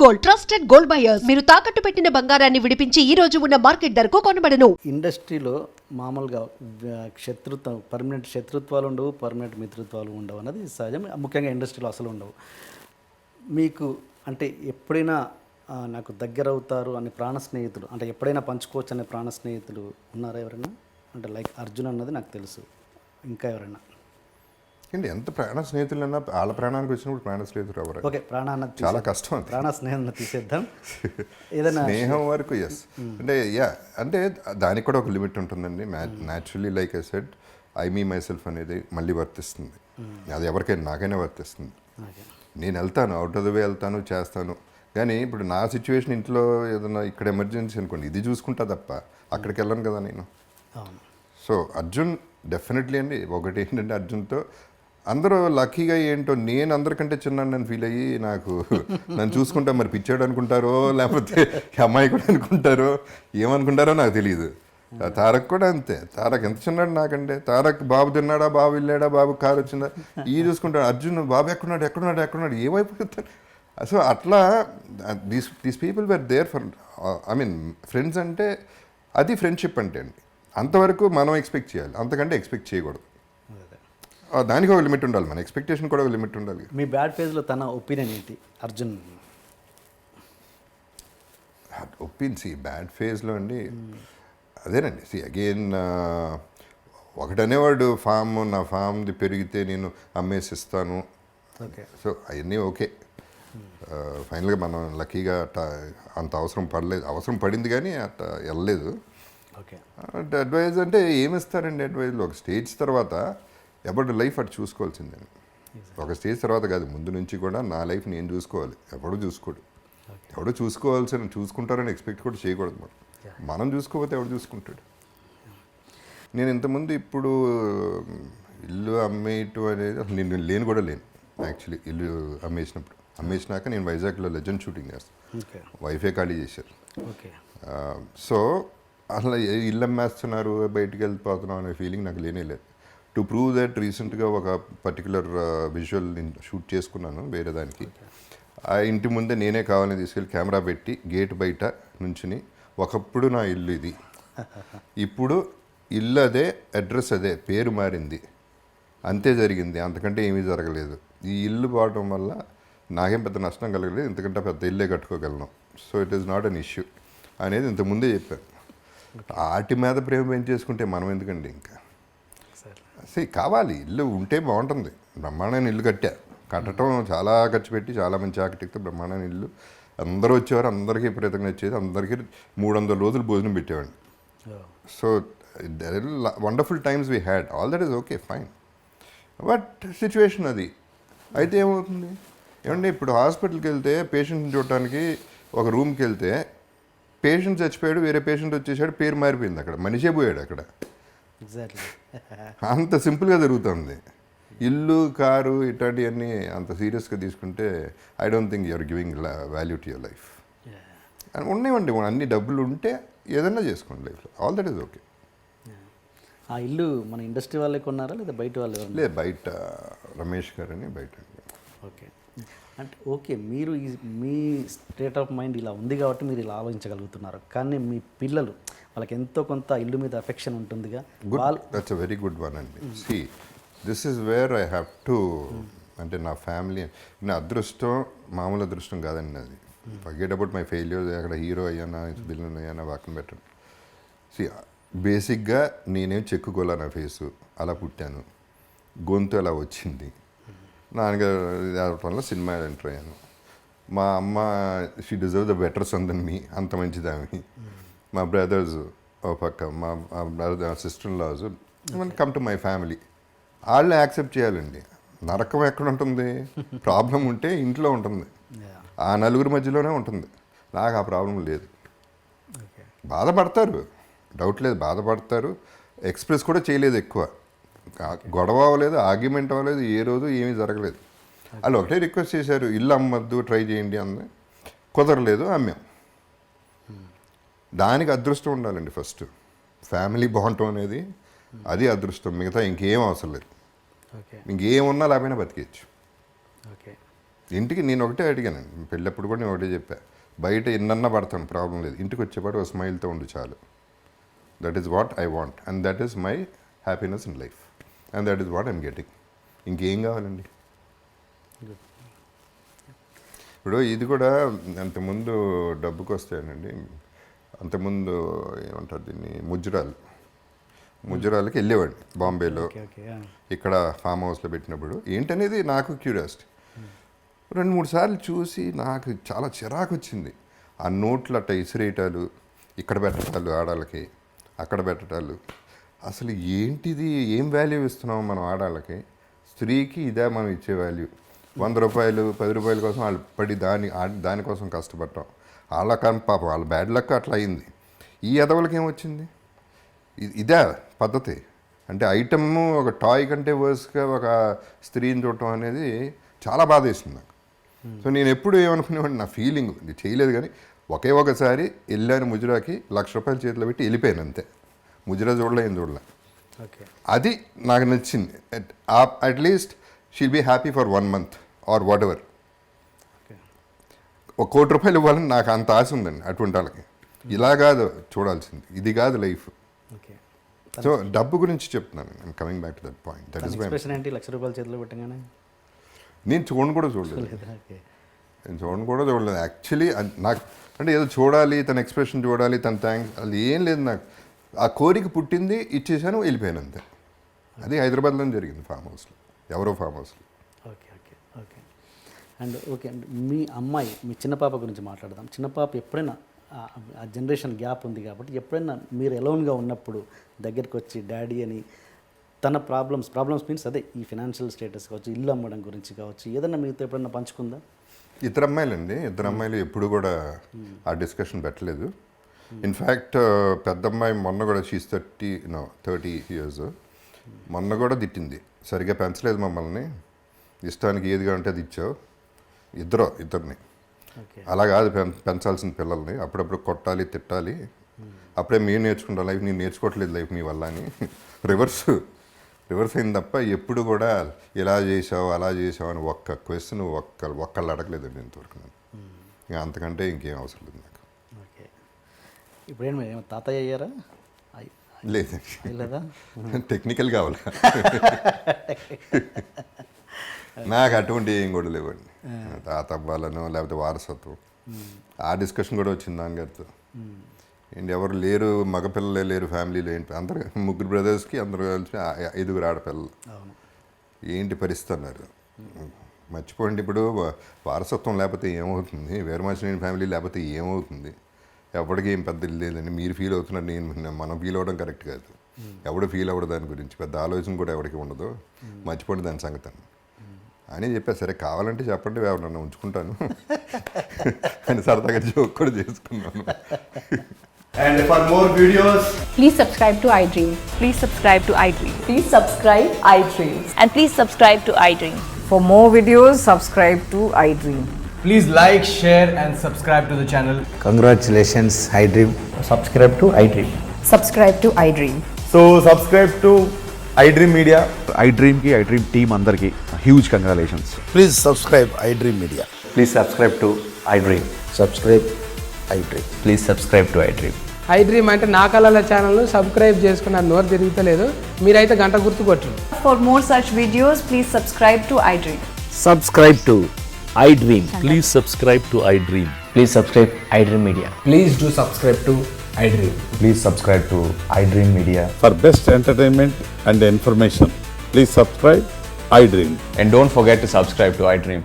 Gold, trusted gold buyers. మీరు తాకట్టు పెట్టిన బంగారాన్ని విడిపించి ఈ రోజు ఉన్న మార్కెట్ ధరకు కొనబడను. ఇండస్ట్రీలో మామూలుగా శత్రుత్వం, పర్మనెంట్ శత్రుత్వాలు ఉండవు, పర్మనెంట్ మిత్రుత్వాలు ఉండవు అన్నది సహజం. ముఖ్యంగా ఇండస్ట్రీలో అసలు ఉండవు. మీకు అంటే ఎప్పుడైనా నాకు దగ్గర అవుతారు అనే ప్రాణ స్నేహితులు, అంటే ఎప్పుడైనా పంచుకోవచ్చు అనే ప్రాణ స్నేహితులు ఉన్నారా ఎవరైనా? అంటే లైక్ అర్జున్ అన్నది నాకు తెలుసు, ఇంకా ఎవరైనా? అండి ఎంత ప్రాణ స్నేహితులన్నా వాళ్ళ ప్రాణానికి వచ్చినప్పుడు ప్రాణ స్నేహితులు ఎవరు? ఓకే, ప్రాణాన్ని చాలా కష్టం. ప్రాణ స్నేహం తీసేద్దాం. ఏదైనా స్నేహం వరకు ఎస్, అంటే అంటే దానికి కూడా ఒక లిమిట్ ఉంటుందండి. Naturally like I said, I me my self అనేది మళ్ళీ వర్తిస్తుంది. అది ఎవరికైనా, నాకైనా వర్తిస్తుంది. నేను వెళ్తాను, అవుట్ ఆఫ్ ద వే వెళ్తాను, చేస్తాను. కానీ ఇప్పుడు నా సిచ్యువేషన్ ఇంట్లో ఏదైనా ఇక్కడ ఎమర్జెన్సీ అనుకోండి, ఇది చూసుకుంటా తప్ప అక్కడికి వెళ్ళను కదా నేను. సో అర్జున్ డెఫినెట్లీ అండి. ఒకటి ఏంటంటే అర్జున్తో అందరూ లక్కీగా ఏంటో నేను అందరికంటే చిన్నాను ఫీల్ అయ్యి నాకు నన్ను చూసుకుంటా మరి పిచ్చాడు అనుకుంటారో లేకపోతే అమ్మాయి కూడా అనుకుంటారో ఏమనుకుంటారో నాకు తెలియదు. తారక్ కూడా అంతే. తారక్ ఎంత చిన్నాడు నాకంటే. తారక్ బాబు తిన్నాడా, బాబు వెళ్ళాడా, బాబు కారు వచ్చిందా ఈ చూసుకుంటాడు. అర్జున్ బాబు ఎక్కడున్నాడు ఏమైపోతాడు. సో అట్లా these people were there for, I mean friends అంటే అది ఫ్రెండ్షిప్ అంటే అండి. అంతవరకు మనం ఎక్స్పెక్ట్ చేయాలి, అంతకంటే ఎక్స్పెక్ట్ చేయకూడదు. దానికి ఒక లిమిట్ ఉండాలి, మన ఎక్స్పెక్టేషన్ కూడా ఒక లిమిట్ ఉండాలి. మీ బ్యాడ్ ఫేజ్లో తన ఒపీనియన్ ఏంటి అర్జున్? ఒపీనియన్ బ్యాడ్ ఫేజ్లో అండి అదేనండి. అగైన్ ఒకటనేవాడు నా ఫామ్ది పెరిగితే నేను అమ్మేసిస్తాను. సో అవన్నీ ఓకే. ఫైనల్గా మనం లక్కీగా అంత అవసరం పడింది కానీ అట్ట వెళ్ళలేదు. అడ్వైజ్ అంటే ఏమిస్తారండి అడ్వైజ్లో? ఒక స్టేజ్ తర్వాత ఎవరి లైఫ్ అటు చూసుకోవాల్సిందండి. ఒక స్టేజ్ తర్వాత కాదు, ముందు నుంచి కూడా నా లైఫ్ నేను చూసుకోవాలి. ఎవడో చూసుకోడు. ఎవడో చూసుకుంటారని ఎక్స్పెక్ట్ కూడా చేయకూడదు. మనం చూసుకోకపోతే ఎవడు చూసుకుంటాడు? నేను ఇంతకుముందు ఇప్పుడు ఇల్లు అమ్మేయటం అనేది అసలు నేను లేను కూడా లేను. యాక్చువల్లీ ఇల్లు అమ్మేసినాక నేను వైజాగ్లో లెజెండ్ షూటింగ్ చేస్తాను. వైఫే ఖాళీ చేశారు. సో అసలు ఇల్లు అమ్మేస్తున్నారు, బయటికి వెళ్ళిపోతున్నాం అనే ఫీలింగ్ నాకు లేనే లేదు. టు ప్రూవ్ దట్ రీసెంట్గా ఒక పర్టికులర్ విజువల్ నేను షూట్ చేసుకున్నాను వేరే దానికి. ఆ ఇంటి ముందే నేనే కావాలని తీసుకెళ్ళి కెమెరా పెట్టి గేట్ బయట నుంచుని, ఒకప్పుడు నా ఇల్లు ఇది, ఇప్పుడు ఇల్లు అదే, అడ్రస్ అదే, పేరు మారింది, అంతే జరిగింది, అంతకంటే ఏమీ జరగలేదు. ఈ ఇల్లు పోవడం వల్ల నాకేం పెద్ద నష్టం కలగలేదు, ఇంతకంటే పెద్ద ఇల్లే కట్టుకోగలను. So it is not an issue అనేది ఇంతకుముందే చెప్పాను. వాటి మీద ప్రేమ పెంచేసుకుంటే మనం ఎందుకండి ఇంకా? కావాలి, ఇల్లు ఉంటే బాగుంటుంది. బ్రహ్మాండమైన ఇల్లు కట్టడం చాలా ఖర్చు పెట్టి చాలా మంచి ఆర్కిటెక్ట్, బ్రహ్మాండమైన ఇల్లు. అందరూ వచ్చేవారు, అందరికీ విపరీతంగా వచ్చేది, అందరికీ 300 రోజులు భోజనం పెట్టేవాడిని. So there wonderful times we had, all that is okay fine. But situation అది అయితే ఏమవుతుంది ఏమంటే, ఇప్పుడు హాస్పిటల్కి వెళ్తే పేషెంట్ని చూడటానికి ఒక రూమ్కి వెళ్తే పేషెంట్ చచ్చిపోయాడు, వేరే పేషెంట్ వచ్చేసాడు, పేరు మారిపోయింది, అక్కడ మనిషే పోయాడు అక్కడ. అంత సింపుల్గా జరుగుతుంది. ఇల్లు, కారు ఇట్లాంటివన్నీ అంత సీరియస్గా తీసుకుంటే I don't think you're giving value to your life. ఉన్నాయండి, అన్ని డబ్బులు ఉంటే ఏదన్నా చేసుకోండి లైఫ్లో, ఆల్ దట్ ఈస్ ఓకే. ఆ ఇల్లు మన ఇండస్ట్రీ వాళ్ళే కొన్నారా లేదా బయట వాళ్ళు? లేదు, బయట రమేష్ గారు అని బయట. ఓకే, అంటే ఓకే, మీరు మీ స్టేట్ ఆఫ్ మైండ్ ఇలా ఉంది కాబట్టి మీరు ఇలా ఆలోచించగలుగుతున్నారు. కానీ మీ పిల్లలు, వాళ్ళకి ఎంతో కొంత ఇల్లు మీద అఫెక్షన్ ఉంటుందిగా. That's a very good one అండి. See this is where I have to, అంటే నా ఫ్యామిలీ, నా అదృష్టం మామూలు అదృష్టం కాదండి అది. ఫర్గెట్ అబౌట్ మై ఫెయిల్యూర్స్, అక్కడ హీరో అయ్యానా విలన్ అయ్యానా పక్కన పెట్టండి. సి బేసిక్గా నేనేం చెక్కుకోలే, నా ఫేసు అలా పుట్టాను, గొంతు అలా వచ్చింది. నాన్నగారు వల్ల సినిమా ఎంటర్ అయ్యాను. మా అమ్మ she deserve the better son than me, అంత మంచిదామి. మా బ్రదర్స్ ఓ పక్క, మా brother sister in laws, come to my family, వాళ్ళు యాక్సెప్ట్ చేయాలండి. నరకం ఎక్కడ ఉంటుంది? ప్రాబ్లం ఉంటే ఇంట్లో ఉంటుంది, ఆ నలుగురి మధ్యలోనే ఉంటుంది. నాకు ఆ ప్రాబ్లం లేదు. బాధపడతారు, డౌట్ లేదు, బాధపడతారు. ఎక్స్ప్రెస్ కూడా చేయలేదు ఎక్కువ, గొడవ అవ్వలేదు, ఆర్గ్యుమెంట్ అవ్వలేదు, ఏ రోజు ఏమీ జరగలేదు. వాళ్ళు ఒకటే రిక్వెస్ట్ చేశారు, ఇల్లు అమ్మద్దు, ట్రై చేయండి అంది. కుదరలేదు, అమ్మాం. దానికి అదృష్టం ఉండాలండి ఫస్ట్. ఫ్యామిలీ బాగుంటాం అనేది అది అదృష్టం, మిగతా ఇంకేం అవసరం లేదు. ఇంకేమున్నా లేకపోయినా బతికేయచ్చు. ఇంటికి నేను ఒకటే అడిగాను, పెళ్ళప్పుడు కూడా నేను ఒకటే చెప్పా, బయట ఎన్నన్నా పడతాను ప్రాబ్లం లేదు, ఇంటికి వచ్చేపాటు ఒక స్మైల్తో ఉండు చాలు. That is what I want and that is my happiness in life and that is what I'm getting. ఇంకేం కావాలండి? ఇప్పుడు ఇది కూడా అంతకుముందు డబ్బుకి వస్తాయనండి, అంతకుముందు ఏమంటారు దీన్ని, ముజ్జురాలకి వెళ్ళేవాడిని బాంబేలో, ఇక్కడ ఫామ్ హౌస్లో పెట్టినప్పుడు. ఏంటనేది నాకు క్యూరియాసిటీ. 2-3 సార్లు చూసి నాకు చాలా చిరాకు వచ్చింది. ఆ నోట్లు అట్ట ఇసిరేయటాలు, ఇక్కడ పెట్టటాలు, ఆడాళ్ళకి అక్కడ పెట్టటాలు. అసలు ఏంటిది, ఏం వాల్యూ ఇస్తున్నాం మనం ఆడాళ్ళకి? స్త్రీకి ఇదే మనం ఇచ్చే వాల్యూ? 100 రూపాయలు 10 రూపాయల కోసం వాళ్ళు పడి దానికోసం కష్టపడటం. వాళ్ళ పాపం వాళ్ళ బ్యాడ్ లక్ అట్లా అయింది. ఈ ఎదవలకి ఏమొచ్చింది? ఇదే పద్ధతి అంటే ఐటమ్ ఒక టాయ్ కంటే వర్స్గా ఒక స్త్రీని చూడటం అనేది చాలా బాధ వేసింది నాకు. సో నేను ఎప్పుడు ఏమనుకునేవాడిని, నా ఫీలింగ్ ఇది చేయలేదు కానీ ఒకే ఒకసారి వెళ్ళాను ముజురాకి, 1,00,000 రూపాయలు చేతిలో పెట్టి వెళ్ళిపోయాను అంతే. ముజురా చూడలే, ఏం చూడలే. అది నాకు నచ్చింది. At least she'll be happy for 1 month or whatever. 1 కోటి రూపాయలు ఇవ్వాలని నాకు అంత ఆశ ఉందండి అటువంటి వాళ్ళకి. ఇలా కాదు చూడాల్సింది, ఇది కాదు లైఫ్. సో డబ్బు గురించి చెప్తున్నాను, I'm coming back to that point. That is expression ఏంటి? 1,00,000 రూపాయలు చేతిలో పెట్టగానే నేను చూడను కూడా చూడలేదు. నేను చూడను కూడా చూడలేదు యాక్చువల్లీ. నాకు అంటే ఏదో చూడాలి, తన ఎక్స్ప్రెషన్ చూడాలి, తన థ్యాంక్స్, అది ఏం లేదు నాకు. ఆ కోరిక పుట్టింది, ఇచ్చేసాను, వెళ్ళిపోయాను అంతే. అది హైదరాబాద్లో జరిగింది, ఫామ్ హౌస్లో, ఎవరో ఫామ్ హౌస్లో. Okay okay okay and okay and మీ అమ్మాయి, మీ చిన్న పాప గురించి మాట్లాడదాం. చిన్న పాప ఎప్పుడైనా ఆ జనరేషన్ గ్యాప్ ఉంది కాబట్టి ఎప్పుడైనా మీరు ఎలోన్గా ఉన్నప్పుడు దగ్గరికి వచ్చి డాడీ అని తన ప్రాబ్లమ్స్ మీన్స్ అదే ఈ ఫినాన్షియల్ స్టేటస్ కావచ్చు, ఇల్లు అమ్మడం గురించి కావచ్చు, ఏదన్నా మీతో ఎప్పుడైనా పంచుకుందా? ఇద్దరు అమ్మాయిలు ఎప్పుడు కూడా ఆ డిస్కషన్ పెట్టలేదు. ఇన్ఫ్యాక్ట్ పెద్ద అమ్మాయి మొన్న కూడా షీస్ 30 years, మొన్న కూడా తిట్టింది, సరిగ్గా పెంచలేదు మమ్మల్ని, ఇష్టానికి ఏదిగా ఉంటే అది ఇచ్చావు. ఇద్దరిని అలా కాదు పెంచాల్సిన పిల్లల్ని, అప్పుడప్పుడు కొట్టాలి, తిట్టాలి, అప్పుడే మీరు నేర్చుకుంటా లైఫ్, నేను నేర్చుకోవట్లేదు లైఫ్ మీ వల్ల అని రివర్స్ అయింది తప్ప ఎప్పుడు కూడా ఇలా చేసావు అలా చేసావు అని ఒక్క క్వశ్చన్ ఒక్కళ్ళు అడగలేదండి ఇంతవరకు. నేను ఇంకా అంతకంటే ఇంకేం అవసరం లేదు నాకు. ఓకే, ఇప్పుడేం తాతయ్య అయ్యారా? లేదండి, లేదా టెక్నికల్ కావాలి నాకు అటువంటి ఏం కూడా లేవండి. తాత అవ్వాలను లేకపోతే వారసత్వం, ఆ డిస్కషన్ కూడా వచ్చింది నాన్నగారితో. ఏంటి ఎవరు లేరు, మగపిల్లలే లేరు ఫ్యామిలీలో, ఏంటి అందరు 3 బ్రదర్స్కి అందరూ కలిసి 5 ఆడపిల్లలు, ఏంటి పరిస్థితి అన్నారు. మర్చిపోండి, ఇప్పుడు వారసత్వం లేకపోతే ఏమవుతుంది, వీరమాచినేని ఫ్యామిలీ లేకపోతే ఏమవుతుంది, ఎవరికి ఏం పెద్ద లేదండి. మీరు ఫీల్ అవుతున్నారు, మనం ఫీల్ అవ్వడం కరెక్ట్ కాదు. ఎవడు ఫీల్ అవ్వడు దాని గురించి, పెద్ద ఆలోచన కూడా ఎవరికి ఉండదు, మర్చిపోండి దాని సంగతి అని చెప్పారు. సరే కావాలంటే చెప్పండి, ఎవరన్నా ఉంచుకుంటాను అని సరదాగా జోక్ కూడా చేసుకున్నాను. And for more videos, Please subscribe to iDream. Please subscribe to iDream. Please subscribe iDream. And please subscribe to iDream. For more videos, subscribe to iDream. please like, share and subscribe to the channel. Congratulations, iDream. Subscribe to iDream. Subscribe to iDream. So subscribe to iDream Media. iDream की iDream team अंदर की huge congratulations. Please subscribe iDream Media. Please subscribe to iDream. Subscribe iDream. Please subscribe to iDream. iDream అంటే నా కళల ఛానల్ను subscribe చేసుకున్న నోరు తిరుగుతలేదు, మీరైతే గంట గుర్తు కొట్టండి. For more such videos, please subscribe to iDream. Subscribe to iDream. Please subscribe to iDream. Please subscribe iDream Media. Please do subscribe to iDream. Please subscribe to iDream Media. For best entertainment and information, please subscribe iDream. And don't forget to subscribe to iDream.